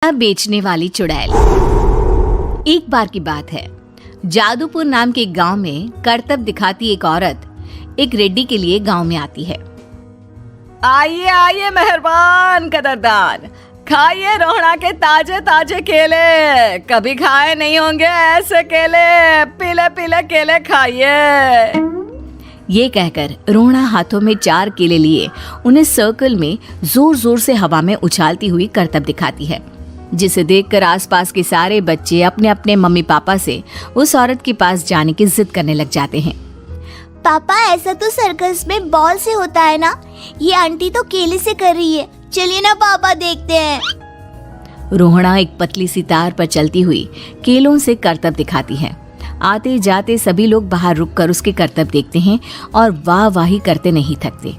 बेचने वाली चुड़ैल। एक बार की बात है, जादूपुर नाम के एक गांव में करतब दिखाती एक औरत एक रेड्डी के लिए गांव में आती है। आइए आइए मेहरबान कदरदान, खाइए रोहड़ा के ताजे ताजे केले। कभी खाए नहीं होंगे ऐसे केले, पीले पीले केले खाइए। ये कहकर रोहड़ा हाथों में 4 केले लिए उन्हें सर्कल में जोर जोर से हवा में उछालती हुई करतब दिखाती है, जिसे देखकर आसपास के सारे बच्चे अपने अपने मम्मी पापा से उस औरत के पास जाने की जिद करने लग जाते हैं। पापा, ऐसा तो सर्कस में बॉल से होता है ना, ये आंटी तो केले से कर रही है। चलिए ना पापा, देखते हैं। रोहड़ा एक पतली सी तार पर चलती हुई केलों से करतब दिखाती है। आते जाते सभी लोग बाहर रुककर उसके करतब देखते हैं और वाह वाही करते नहीं थकते।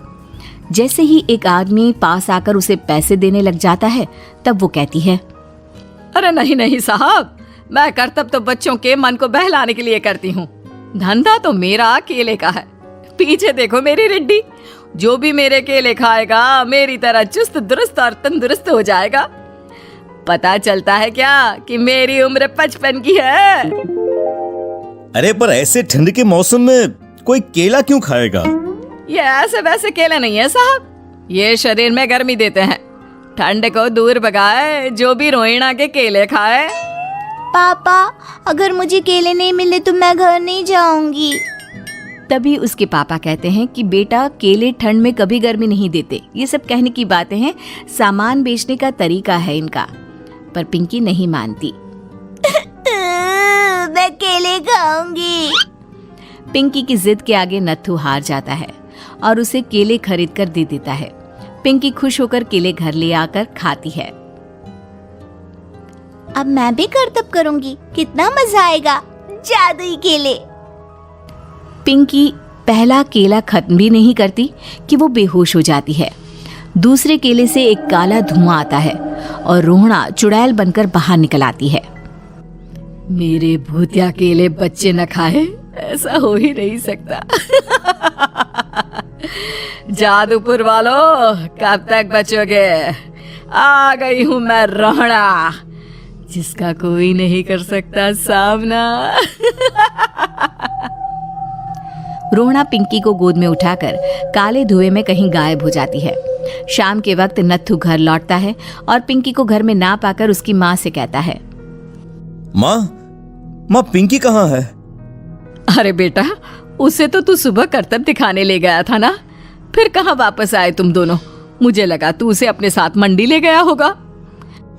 जैसे ही एक आदमी पास आकर उसे पैसे देने लग जाता है, तब वो कहती है, अरे नहीं नहीं साहब, मैं करतब तो बच्चों के मन को बहलाने के लिए करती हूँ। धंधा तो मेरा केले का है। पीछे देखो मेरी रिड्डी, जो भी मेरे केले खाएगा मेरी तरह चुस्त दुरुस्त और तंदुरुस्त हो जाएगा। पता चलता है क्या कि मेरी उम्र 55 की है। अरे पर ऐसे ठंड के मौसम में कोई केला क्यों खाएगा? ये ऐसे वैसे केले नहीं है साहब, ये शरीर में गर्मी देते हैं। ठंड को दूर भगाए जो भी रोहिणा के केले खाए। पापा, अगर मुझे केले नहीं मिले तो मैं घर नहीं जाऊंगी। तभी उसके पापा कहते हैं कि बेटा, केले ठंड में कभी गर्मी नहीं देते। ये सब कहने की बातें हैं, सामान बेचने का तरीका है इनका। पर पिंकी नहीं मानती। मैं केले खाऊंगी। पिंकी की जिद के आगे नत्थू हार जाता है और उसे केले खरीद कर दे देता है। पिंकी खुश होकर केले घर ले आकर खाती है। अब मैं भी करतब करूंगी, कितना मजा आएगा। जादुई केले। पिंकी पहला केला खत्म भी नहीं करती कि वो बेहोश हो जाती है। दूसरे केले से एक काला धुआं आता है और रोहड़ा चुड़ैल बनकर बाहर निकल आती है। मेरे भूतिया केले बच्चे न खाए, ऐसा हो ही नहीं सकता। जादूपुर वालों, कब तक बचोगे? आ गई हूँ मैं रोहड़ा, जिसका कोई नहीं कर सकता सामना। रोहड़ा पिंकी को गोद में उठाकर काले धुएं में कहीं गायब हो जाती है। शाम के वक्त नत्थू घर लौटता है और पिंकी को घर में ना पाकर उसकी माँ से कहता है, माँ पिंकी कहाँ है? अरे बेटा, उसे तो तू सुबह करतब दिखाने ले गया था ना, फिर कहाँ वापस आए तुम दोनों? मुझे लगा तू उसे अपने साथ मंडी ले गया होगा।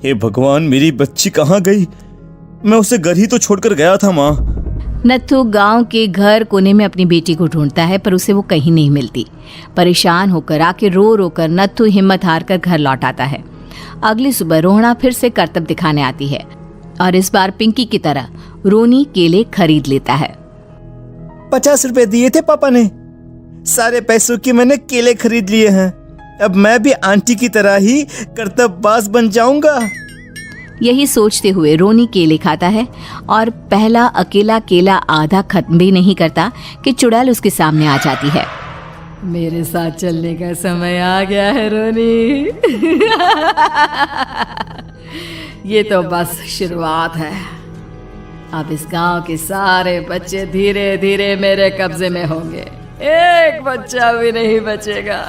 हे भगवान, मेरी बच्ची कहाँ गई? मैं उसे घर ही तो छोड़कर गया था माँ। नत्थू गांव के घर कोने में अपनी बेटी को ढूंढता है, पर उसे वो कहीं नहीं मिलती। परेशान होकर आखिर रो रो कर नत्थू हिम्मत हार कर घर लौट आता है। अगली सुबह रोहड़ा फिर से करतब दिखाने आती है और इस बार पिंकी की तरह रोनी केले खरीद लेता है। 50 रुपए दिए थे पापा ने, सारे पैसों की मैंने केले खरीद लिए हैं। अब मैं भी आंटी की तरह ही करतबबाज बन जाऊंगा। यही सोचते हुए रोनी केले खाता है और पहला अकेला केला आधा खत्म भी नहीं करता कि चुड़ैल उसके सामने आ जाती है। मेरे साथ चलने का समय आ गया है रोनी। ये तो बस शुरुआत है। अब इस गांव के सारे बच्चे धीरे धीरे मेरे कब्जे में होंगे, एक बच्चा भी नहीं बचेगा।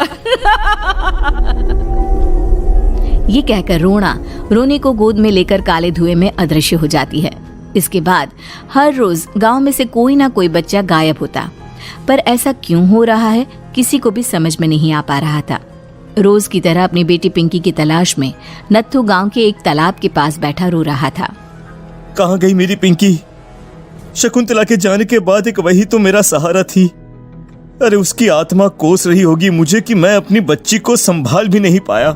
ये कहकर रोना रोनी को गोद में लेकर काले धुएं में अदृश्य हो जाती है। इसके बाद हर रोज गांव में से कोई ना कोई बच्चा गायब होता, पर ऐसा क्यों हो रहा है किसी को भी समझ में नहीं आ पा रहा था। रोज की तरह अपनी बेटी पिंकी की तलाश में नत्थू गांव के एक तालाब के पास बैठा रो रहा था। कहाँ गई मेरी पिंकी? शकुंतला के जाने के बाद एक वही तो मेरा सहारा थी। अरे उसकी आत्मा कोस रही होगी मुझे कि मैं अपनी बच्ची को संभाल भी नहीं पाया।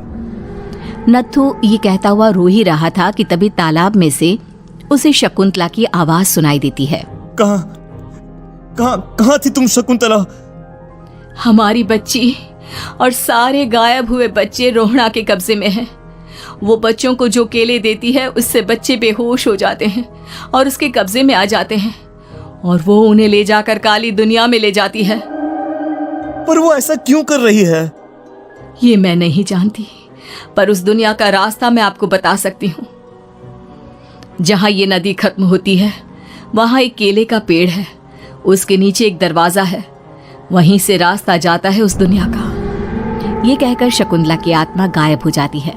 नत्थू ये कहता हुआ रो ही रहा था कि तभी तालाब में से उसे शकुंतला की आवाज सुनाई देती है। कहाँ थी तुम शकुंतला? हमारी बच्ची और सारे गायब हुए बच्चे रोहड़ा के कब्जे में हैं। वो बच्चों को जो केले देती है उससे बच्चे बेहोश हो जाते हैं और उसके कब्जे में आ जाते हैं और वो उन्हें ले जाकर काली दुनिया में ले जाती है। पर वो ऐसा क्यों कर रही है? ये मैं नहीं जानती, पर उस दुनिया का रास्ता मैं आपको बता सकती हूँ। जहाँ ये नदी खत्म होती है वहाँ एक केले का पेड़ है, उसके नीचे एक दरवाजा है, वहीं से रास्ता जाता है उस दुनिया का। ये कहकर शकुंतला की आत्मा गायब हो जाती है।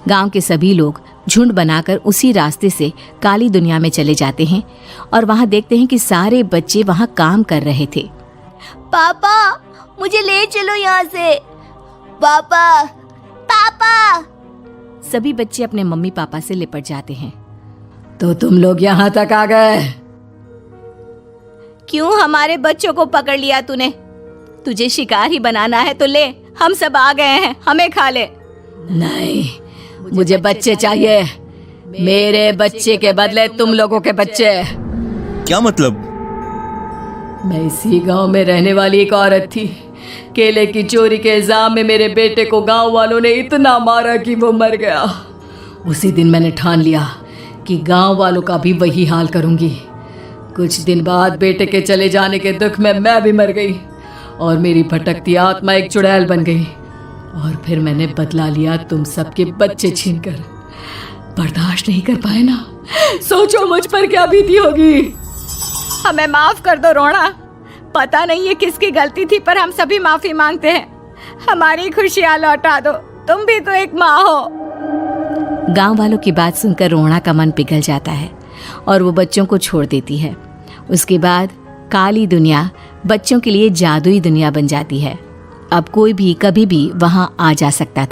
गांव के सभी लोग झुंड बनाकर उसी रास्ते से काली दुनिया में चले जाते हैं और वहां देखते हैं कि सारे बच्चे वहां काम कर रहे थे। पापा मुझे ले चलो यहाँ से। पापा पापा। सभी बच्चे अपने मम्मी पापा से लिपट जाते हैं। तो तुम लोग यहाँ तक आ गए? क्यों हमारे बच्चों को पकड़ लिया तूने? तुझे शिकार ही बनाना है तो ले, हम सब आ गए हैं, हमें खा ले। नहीं, मुझे बच्चे चाहिए, मेरे बच्चे के बदले तुम लोगों के बच्चे। क्या मतलब? मैं इसी गांव में रहने वाली एक औरत थी। केले की चोरी के इल्जाम में मेरे बेटे को गांव वालों ने इतना मारा कि वो मर गया। उसी दिन मैंने ठान लिया कि गांव वालों का भी वही हाल करूंगी। कुछ दिन बाद बेटे के चले जाने के दुख में मैं भी मर गई और मेरी भटकती आत्मा एक चुड़ैल बन गई। और फिर मैंने बदला लिया तुम सबके बच्चे छीनकर। बर्दाश्त नहीं कर पाए ना, सोचो मुझ पर क्या बीती होगी। हमें माफ कर दो रोना, पता नहीं ये किसकी गलती थी पर हम सभी माफी मांगते हैं। हमारी खुशियां लौटा दो, तुम भी तो एक माँ हो। गांव वालों की बात सुनकर रोना का मन पिघल जाता है और वो बच्चों को छोड़ देती है। उसके बाद काली दुनिया बच्चों के लिए जादुई दुनिया बन जाती है। अब कोई भी कभी भी वहां आ जा सकता था।